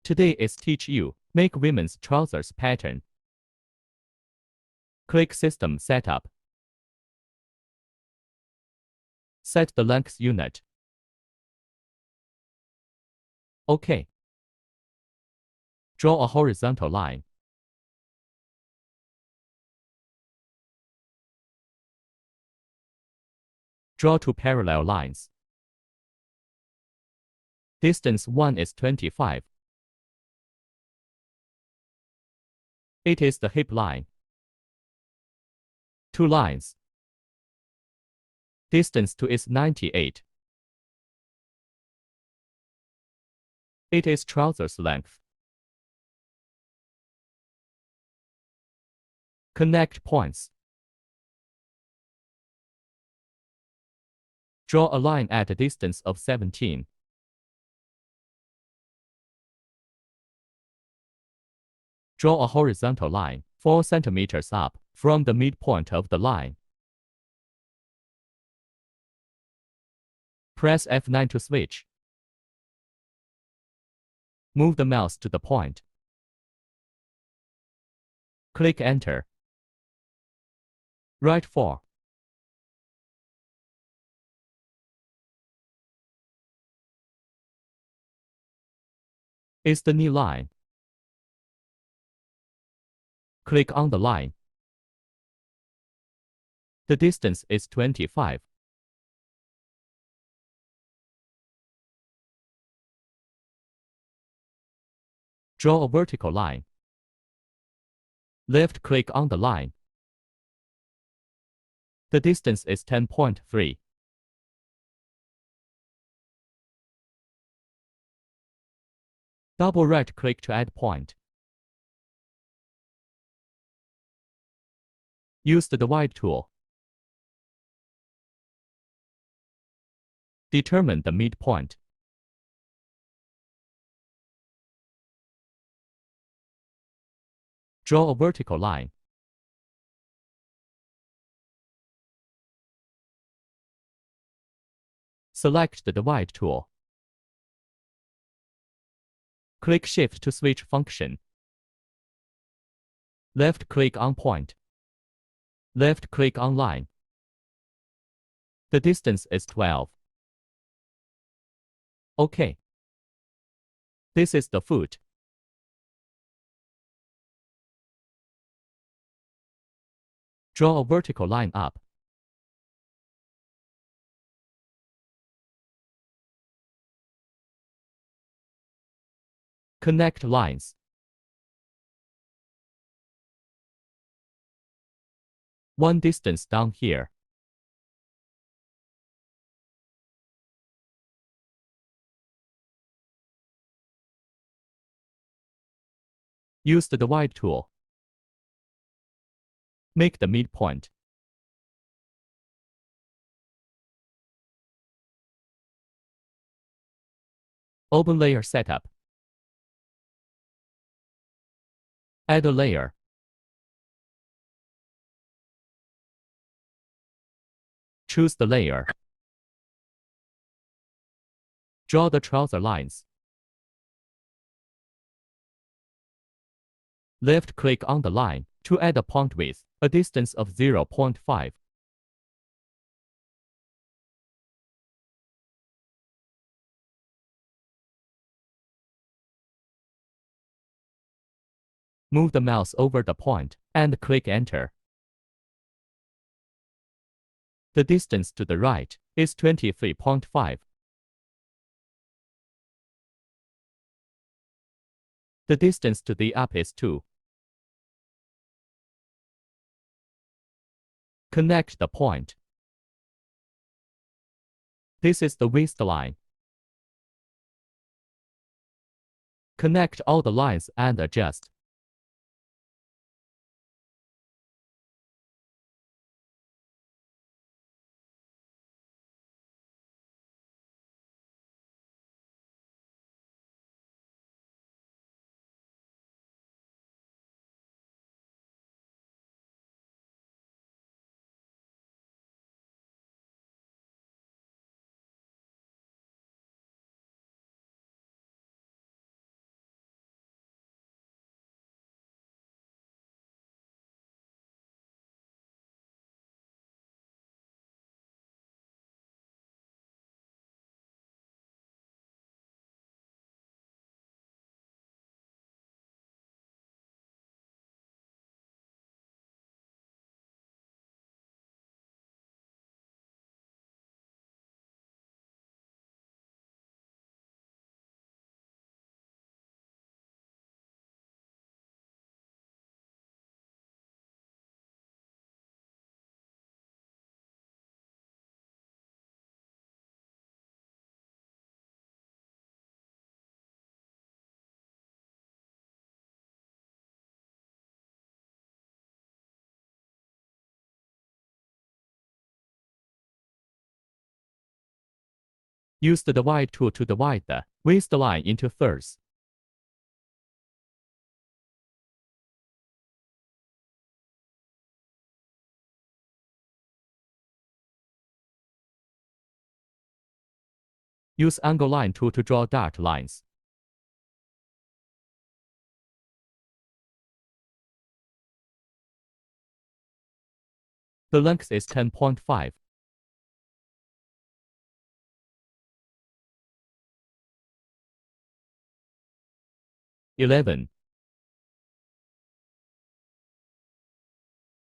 Today is teach you make women's trousers pattern. Click System Setup. Set the length unit. OK. Draw a horizontal line. Draw two parallel lines. Distance 1 is 25. It is the hip line. Two lines. Distance 2 is 98. It is trousers length. Connect points. Draw a line at a distance of 17. Draw a horizontal line 4 cm up from the midpoint of the line. Press F9 to switch. Move the mouse to the point. Click Enter. Write 4. Is the knee line. Click on the line. The distance is 25. Draw a vertical line. Left-click on the line. The distance is 10.3. Double right-click to add point. Use the Divide tool. Determine the midpoint. Draw a vertical line. Select the Divide tool. Click Shift to switch function. Left-click on point. Left-click on line. The distance is 12. OK. This is the foot. Draw a vertical line up. Connect lines. One distance down here. Use the Divide tool. Make the midpoint. Open Layer Setup. Add a layer. Choose the layer. Draw the trouser lines. Left-click on the line to add a point with a distance of 0.5. Move the mouse over the point and click Enter. The distance to the right is 23.5. The distance to the up is 2. Connect the point. This is the waistline. Connect all the lines and adjust. Use the divide tool to divide the waist line into thirds. Use angle line tool to draw dot lines. The length is 10.5.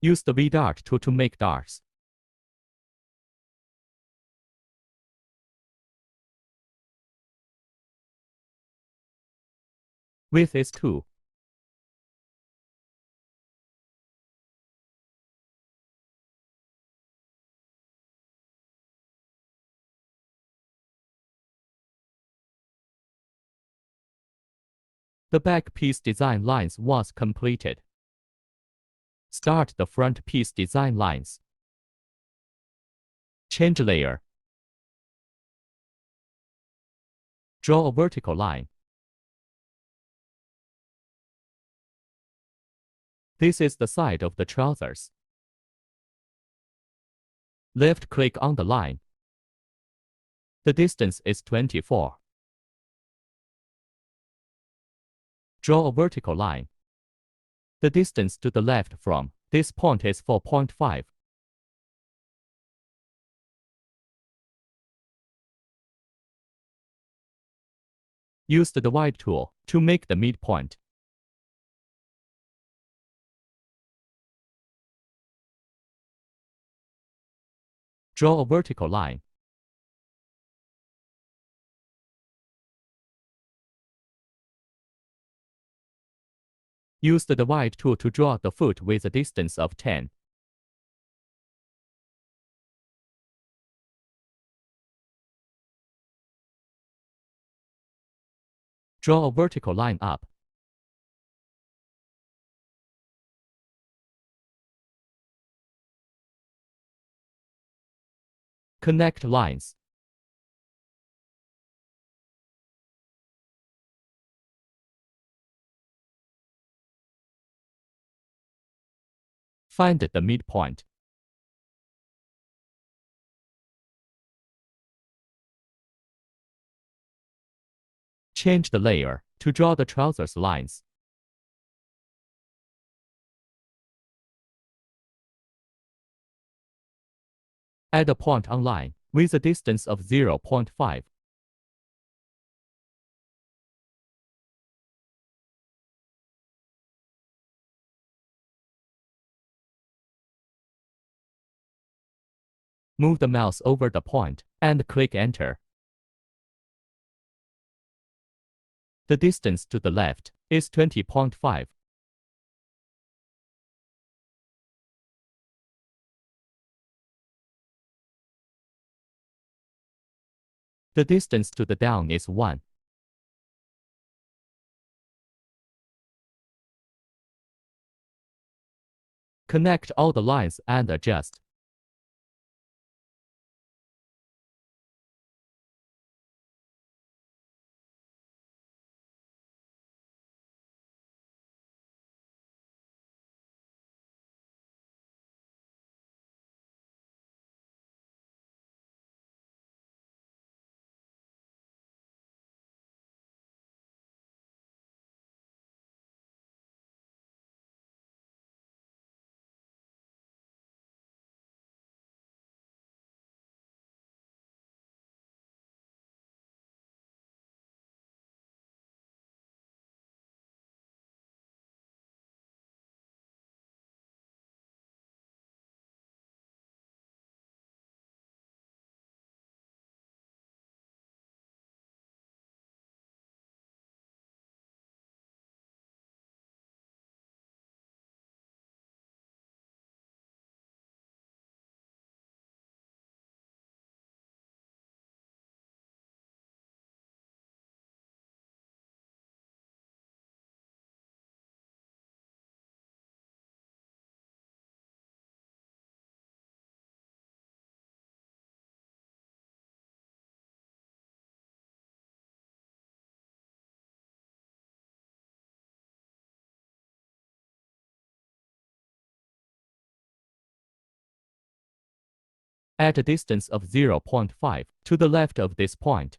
Use the V-dart tool to make darts. Width is 2. The back piece design lines was completed. Start the front piece design lines. Change layer. Draw a vertical line. This is the side of the trousers. Left-click on the line. The distance is 24. Draw a vertical line. The distance to the left from this point is 4.5. Use the divide tool to make the midpoint. Draw a vertical line. Use the divide tool to draw the foot with a distance of 10. Draw a vertical line up. Connect lines. Find the midpoint. Change the layer to draw the trousers lines. Add a point on line with a distance of 0.5. Move the mouse over the point and click Enter. The distance to the left is 20.5. The distance to the down is 1. Connect all the lines and adjust. at a distance of 0.5 to the left of this point.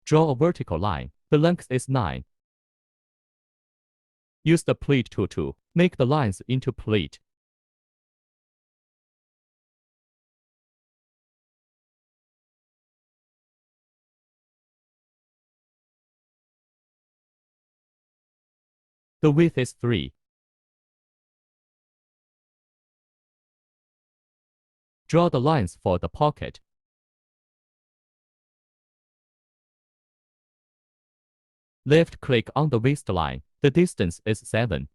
Draw a vertical line. The length is 9. Use the pleat tool to make the lines into pleat. The width is 3. Draw the lines for the pocket. Left-click on the waistline. The distance is 7.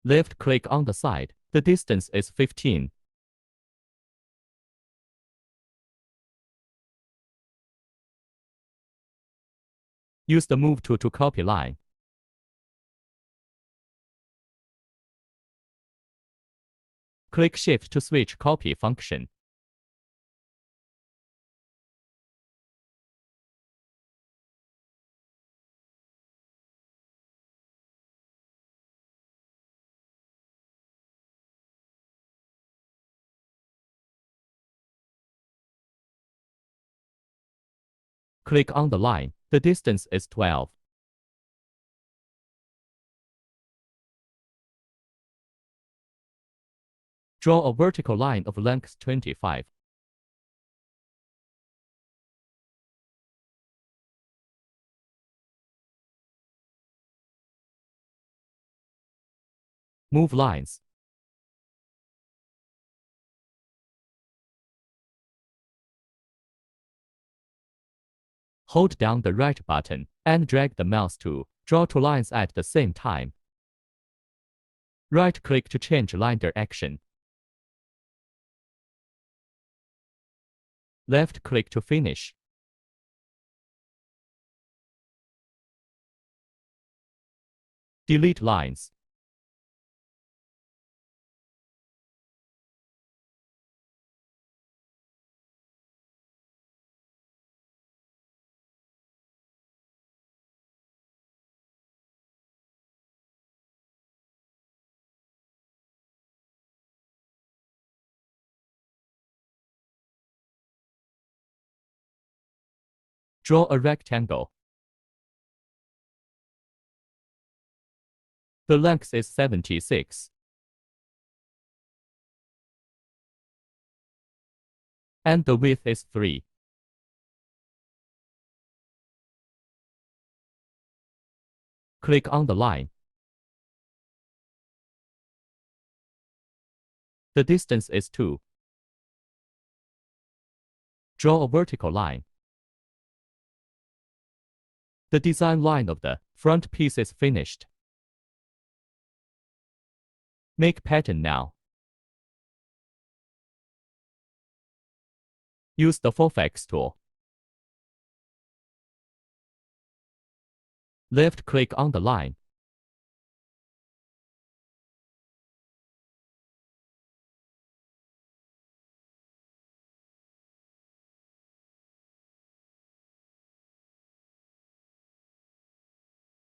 Left-click on the side. The distance is 15. Use the Move tool to copy line. Click Shift to switch copy function. Click on the line. The distance is 12. Draw a vertical line of length 25. Move lines. Hold down the right button and drag the mouse to draw two lines at the same time. Right-click to change line direction. Left-click to finish. Delete lines. Draw a rectangle. The length is 76. And the width is 3. Click on the line. The distance is 2. Draw a vertical line. The design line of the front piece is finished. Make pattern now. Use the Fofx tool. Left-click on the line.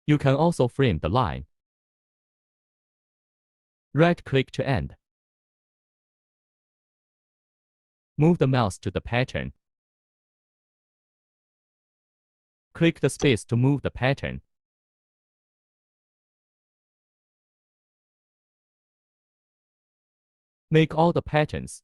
You can also frame the line. Right-click to end. Move the mouse to the pattern. Click the space to move the pattern. Make all the patterns.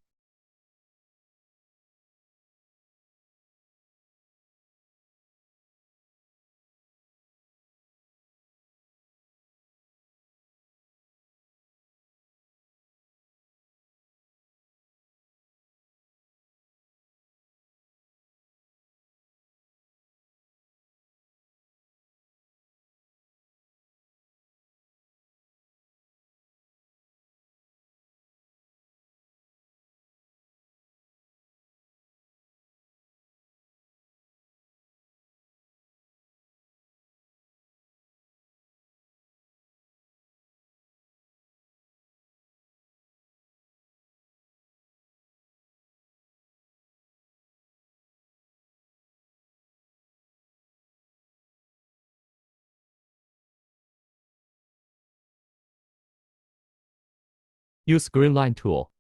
Use green line tool.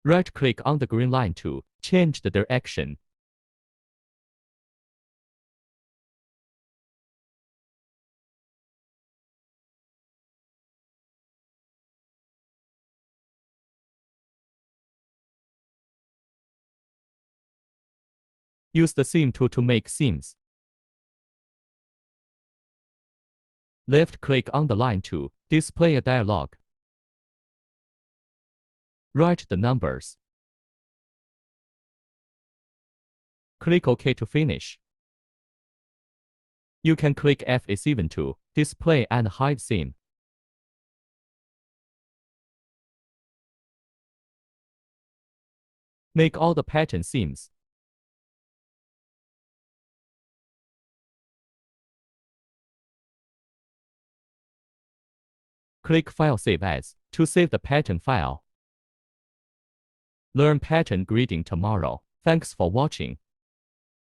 Right-click on the green line to change the direction. Use the seam tool to make seams. Left-click on the line to display a dialog. Write the numbers. Click OK to finish. You can click F7 to display and hide seam. Make all the pattern seams. Click File Save As to save the pattern file. Learn pattern grading tomorrow. Thanks for watching.